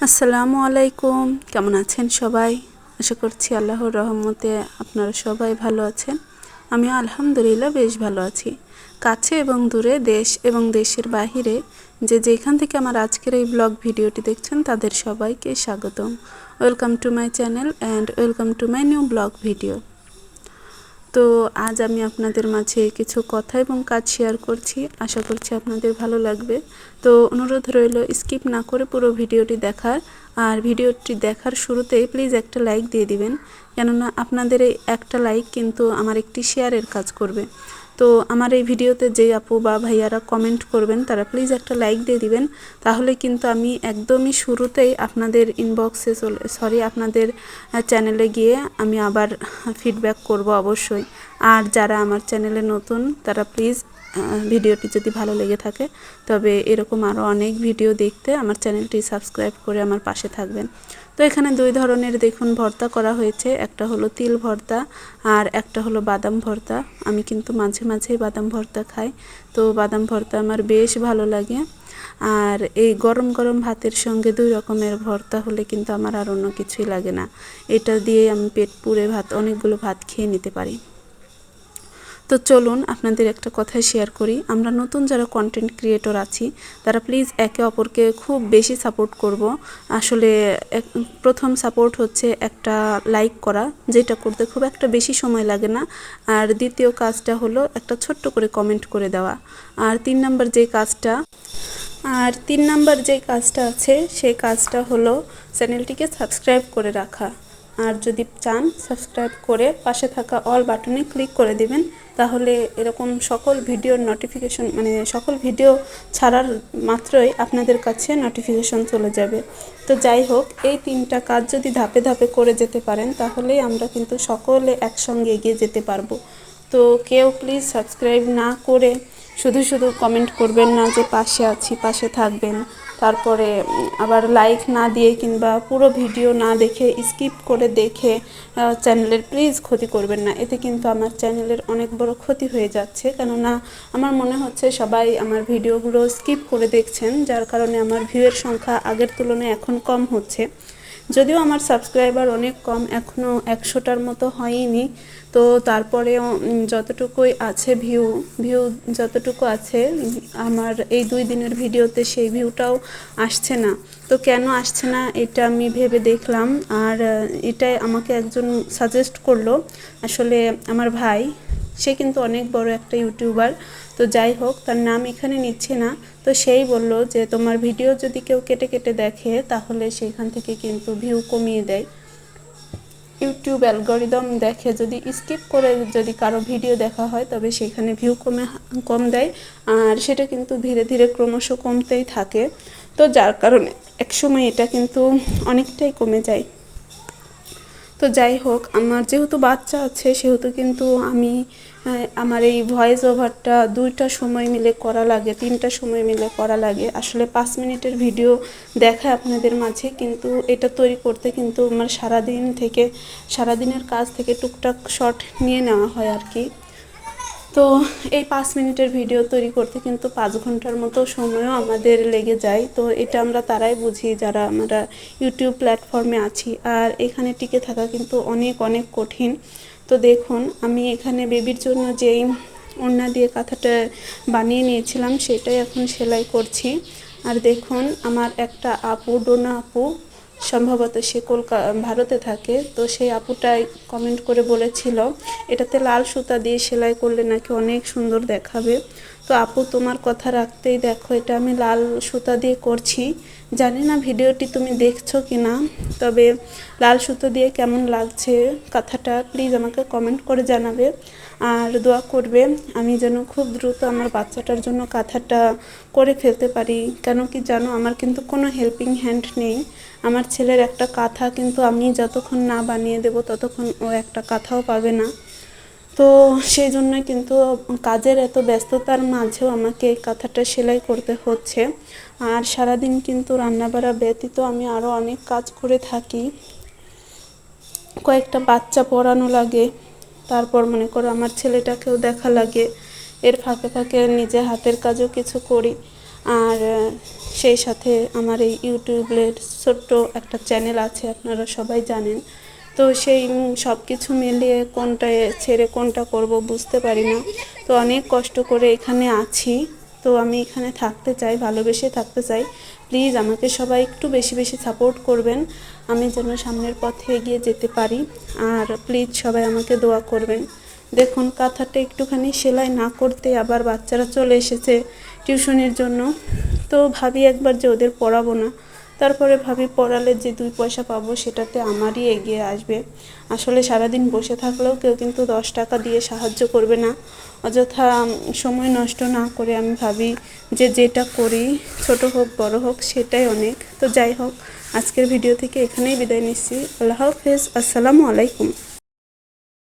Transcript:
আসসালামু আলাইকুম, কেমন আছেন সবাই? আশা করছি আল্লাহর রহমতে আপনারা সবাই ভালো আছেন। আমি আলহামদুলিল্লাহ বেশ ভালো আছি। কাছে এবং দূরে, দেশ এবং দেশের বাহিরে যে যেখান থেকে আমার আজকের এই ব্লগ ভিডিওটি দেখছেন তাদের সবাইকে স্বাগতম। Welcome to my channel and welcome to my new blog video. তো আজ আমি আপনাদের মাঝে কিছু কথা এবং কাজ শেয়ার করছি, আশা করছি আপনাদের ভালো লাগবে। তো অনুরোধ রইল স্কিপ না করে পুরো ভিডিওটি দেখার, আর ভিডিওটি দেখার শুরুতেই প্লিজ একটা লাইক দিয়ে দিবেন, কেননা আপনাদের এই একটা লাইক কিন্তু আমার একটি শেয়ারের কাজ করবে। তো আমার এই ভিডিওতে যে আপু বা ভাইয়ারা কমেন্ট করবেন তারা প্লিজ একটা লাইক দিয়ে দিবেন, তাহলে কিন্তু আমি একদমই শুরুতেই আপনাদের ইনবক্সে আপনাদের চ্যানেলে গিয়ে আমি আবার ফিডব্যাক করব অবশ্যই। আর যারা আমার চ্যানেলে নতুন তারা প্লিজ ভিডিওটি যদি ভালো লেগে থাকে তবে এরকম আরও অনেক ভিডিও দেখতে আমার চ্যানেলটি সাবস্ক্রাইব করে আমার পাশে থাকবেন। তো এখানে দুই ধরনের দেখুন ভর্তা করা হয়েছে, একটা হলো তিল ভর্তা আর একটা হলো বাদাম ভর্তা। আমি কিন্তু মাঝে মাঝেই বাদাম ভর্তা খাই, তো বাদাম ভর্তা আমার বেশ ভালো লাগে। আর এই গরম গরম ভাতের সঙ্গে দুই রকমের ভর্তা হলে কিন্তু আমার আর অন্য কিছুই লাগে না, এটা দিয়ে আমি পেট পুরে অনেকগুলো ভাত খেয়ে নিতে পারি। তো চলুন আপনাদের একটা কথা শেয়ার করি, আমরা নতুন যারা কন্টেন্ট ক্রিয়েটর আছি তারা প্লিজ একে অপরকে খুব বেশি সাপোর্ট করব। আসলে প্রথম সাপোর্ট হচ্ছে একটা লাইক করা, যেটা করতে খুব একটা বেশি সময় লাগে না। আর দ্বিতীয় কাজটা হলো একটা ছোট্ট করে কমেন্ট করে দেওয়া। আর তিন নাম্বার যে কাজটা আছে সেই কাজটা হলো চ্যানেলটিকে সাবস্ক্রাইব করে রাখা। আর যদি চান সাবস্ক্রাইব করে পাশে থাকা অল বাটনে ক্লিক করে দিবেন, তাহলে এরকম সকল ভিডিওর নোটিফিকেশন সকল ভিডিও ছাড়ার মাত্রই আপনাদের কাছে নোটিফিকেশন চলে যাবে। তো যাই হোক, এই তিনটা কাজ যদি ধাপে ধাপে করে যেতে পারেন তাহলেই আমরা কিন্তু সকলে একসঙ্গে এগিয়ে যেতে পারবো। তো কেউ প্লিজ সাবস্ক্রাইব না করে শুধু শুধু কমেন্ট করবেন না যে পাশে আছি, পাশে থাকবেন, তারপরে আবার লাইক না দিয়ে কিংবা পুরো ভিডিও না দেখে স্কিপ করে দেখে চ্যানেলের প্লিজ ক্ষতি করবেন না। এতে কিন্তু আমার চ্যানেলের অনেক বড় ক্ষতি হয়ে যাচ্ছে, কেননা আমার মনে হচ্ছে সবাই আমার ভিডিওগুলো স্কিপ করে দেখছেন, যার কারণে আমার ভিউয়ের সংখ্যা আগের তুলনায় এখন কম হচ্ছে। যদিও আমার সাবস্ক্রাইবার অনেক কম, এখনও 100টার মতো হয়নি, তো তারপরেও যতটুকুই আছে ভিউ যতটুকু আছে আমার এই 2 দিনের ভিডিওতে সেই ভিউটাও আসছে না। তো কেন আসছে না এটা আমি ভেবে দেখলাম, আর এটাই আমাকে একজন সাজেস্ট করলো। আসলে আমার ভাই, সে কিন্তু অনেক বড় একটা ইউটিউবার, তো যাই হোক তার নাম এখানে নিচ্ছে না। তো সেই বলল যে তোমার ভিডিও যদি কেউ কেটে কেটে দেখে তাহলে সেখান থেকে কিন্তু ভিউ কমিয়ে দেয়। ইউটিউব অ্যালগরিদম দেখে যদি স্কিপ করে যদি কারো ভিডিও দেখা হয় তবে সেখানে ভিউ কম দেয়, আর সেটা কিন্তু ধীরে ধীরে ক্রমশ কমতেই থাকে। তো যার কারণে একসময় এটা কিন্তু অনেকটাই কমে যায়। তো যাই হোক, আমার যেহেতু বাচ্চা আছে সেহেতু কিন্তু আমি আমার এই ভয়েস ওভারটা 2টা সময় মিলে করা লাগে, 3টা সময় মিলে করা লাগে। আসলে 5 মিনিটের ভিডিও দেখায় আপনাদের মাঝে, কিন্তু এটা তৈরি করতে কিন্তু আমার সারাদিনের কাজ থেকে টুকটাক শর্ট নিয়ে নেওয়া হয় আর কি। তো এই 5 মিনিটের ভিডিও তৈরি করতে কিন্তু 5 ঘন্টার মতো সময়ও আমাদের লেগে যায়। তো এটা আমরা তারাই বুঝি যারা আমরা ইউটিউব প্ল্যাটফর্মে আছি, আর এখানে টিকে থাকা কিন্তু অনেক অনেক কঠিন। তো দেখুন, আমি এখানে বেবির জন্য যেই ওড়না দিয়ে কাঁথাটা বানিয়ে নিয়েছিলাম সেটাই এখন সেলাই করছি। আর দেখুন, আমার একটা আপু, ডোনা আপু, সম্ভবত সে ভারতে থাকে, তো সেই আপুটাই কমেন্ট করে বলেছিল এটাতে লাল সুতা দিয়ে সেলাই করলে নাকি অনেক সুন্দর দেখাবে। তো আপু, তোমার কথা রাখতেই দেখো এটা আমি লাল সুতা দিয়ে করছি। জানি না ভিডিওটি তুমি দেখছো কি না, তবে লাল সুতো দিয়ে কেমন লাগছে কাঁথাটা প্লিজ আমাকে কমেন্ট করে জানাবে। আর দোয়া করবে আমি যেন খুব দ্রুত আমার বাচ্চাটার জন্য কাঁথাটা করে ফেলতে পারি। কেন কি জানো, আমার কিন্তু কোনো হেল্পিং হ্যান্ড নেই। আমার ছেলের একটা কাঁথা কিন্তু আমি যতক্ষণ না বানিয়ে দেব ততক্ষণ ও একটা কাঁথাও পাবে না। তো সেই জন্যই কিন্তু কাজের এত ব্যস্ততার মাঝেও আমাকে এই কাঁথাটা সেলাই করতে হচ্ছে। আর সারাদিন কিন্তু রান্নাবাড়া ব্যতীত আমি আরও অনেক কাজ করে থাকি। কয়েকটা বাচ্চা পড়ানো লাগে, তারপর মনে করো আমার ছেলেটাকেও দেখা লাগে, এর ফাঁকে ফাঁকে নিজে হাতের কাজও কিছু করি। আর সেই সাথে আমার এই ইউটিউবের ছোট্ট একটা চ্যানেল আছে, আপনারা সবাই জানেন। তো সেই সব কিছু মিলিয়ে কোনটা ছেড়ে কোনটা করব বুঝতে পারি না। তো অনেক কষ্ট করে এখানে আছি, তো আমি এখানে থাকতে চাই, ভালোবেসে থাকতে চাই। প্লিজ আমাকে সবাই একটু বেশি বেশি সাপোর্ট করবেন, আমি যেন সামনের পথে এগিয়ে যেতে পারি। আর প্লিজ সবাই আমাকে দোয়া করবেন। দেখুন কাঁথাটা একটুখানি সেলাই না করতে আবার বাচ্চারা চলে এসেছে টিউশনের জন্য। তো ভাবি একবার যে ওদের পড়াবো না, তারপরে ভাবি পড়ালে যে 2 পয়সা পাবো সেটাতে আমারই এগিয়ে আসবে। আসলে সারাদিন বসে থাকলেও কেউ কিন্তু 10 টাকা দিয়ে সাহায্য করবে না। অযথা সময় নষ্ট না করে আমি ভাবি যে যেটা করি, ছোট হোক বড় হোক, সেটাই অনেক। তো যাই হোক, আজকের ভিডিও থেকে এখানেই বিদায় নিচ্ছি। আল্লাহ হাফেজ, আসসালামু আলাইকুম।